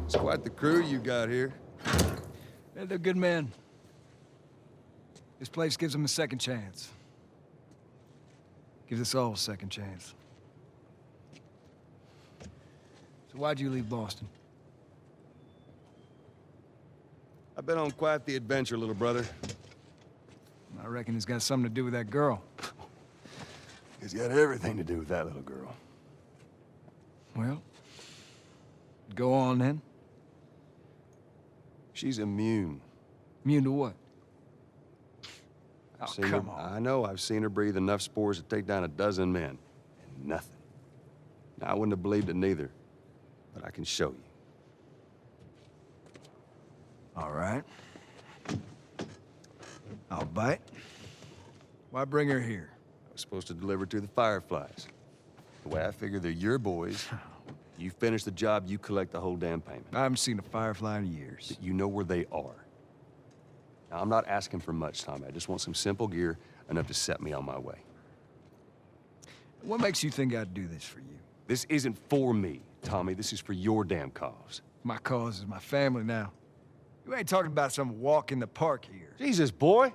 It's quite the crew you got here. They're good men. This place gives them a second chance. Gives us all a second chance. So why'd you leave Boston? I've been on quite the adventure, little brother. I reckon it's got something to do with that girl. It's got everything to do with that little girl. Well, go on then. She's immune. Immune to what? Oh, I've seen come her, on. I know I've seen her breathe enough spores to take down a dozen men. And nothing. Now, I wouldn't have believed it neither. But I can show you. All right. I'll bite. Why bring her here? I was supposed to deliver to the Fireflies. The way I figure they're your boys. You finish the job, you collect the whole damn payment. I haven't seen a Firefly in years. You know where they are. Now, I'm not asking for much, Tommy. I just want some simple gear, enough to set me on my way. What makes you think I'd do this for you? This isn't for me, Tommy. This is for your damn cause. My cause is my family now. You ain't talking about some walk in the park here. Jesus, boy.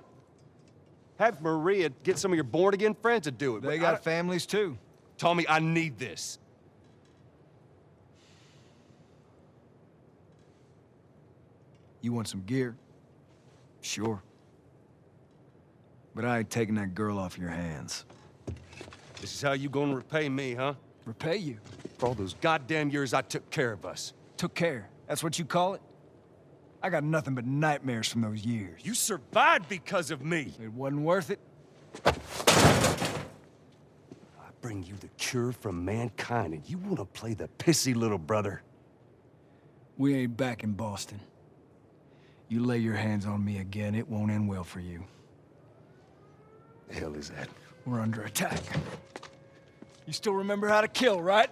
Have Maria get some of your born-again friends to do it. They got families, too. Tommy, I need this. You want some gear? Sure. But I ain't taking that girl off your hands. This is how you gonna repay me, huh? Repay you? For all those goddamn years I took care of us. Took care. That's what you call it? I got nothing but nightmares from those years. You survived because of me. It wasn't worth it? I bring you the cure from mankind, and you wanna play the pissy little brother. We ain't back in Boston. You lay your hands on me again, it won't end well for you. The hell is that? We're under attack. You still remember how to kill, right?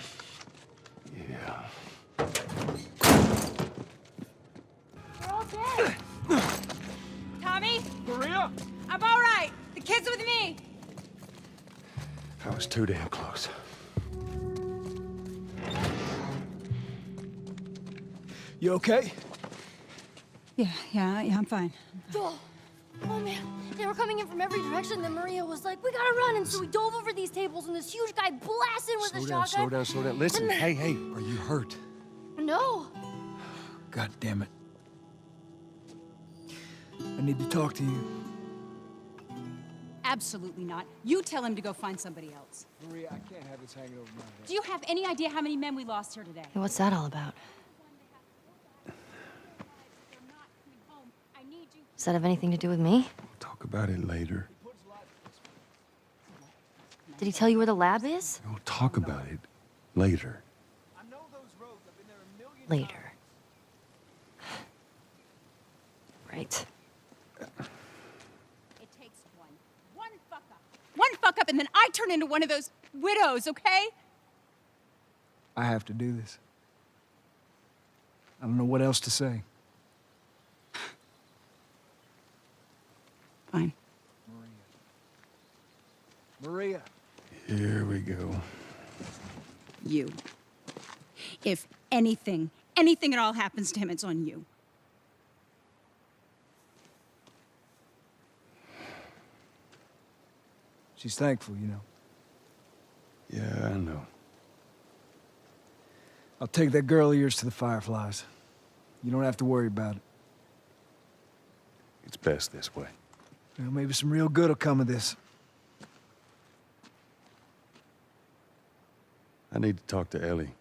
Yeah. We're all dead. Tommy? Maria? I'm all right. The kid's with me. I was too damn close. You okay? Yeah, I'm fine. Joel! Oh man, they were coming in from every direction, then Maria was like, we gotta run, and so we dove over these tables, and this huge guy blasted with a shotgun. Slow down. Listen, hey, are you hurt? No. God damn it. I need to talk to you. Absolutely not. You tell him to go find somebody else. Maria, I can't have this hanging over my head. Do you have any idea how many men we lost here today? Hey, what's that all about? Does that have anything to do with me? We'll talk about it later. Did he tell you where the lab is? We'll talk about it later. I know those roads. I've been there a million times. Later. Right. It takes one fuck up. One fuck up and then I turn into one of those widows, okay? I have to do this. I don't know what else to say. Fine. Maria. Here we go. You. If anything at all happens to him, it's on you. She's thankful, you know. Yeah, I know. I'll take that girl of yours to the Fireflies. You don't have to worry about it. It's best this way. Well, maybe some real good will come of this. I need to talk to Ellie.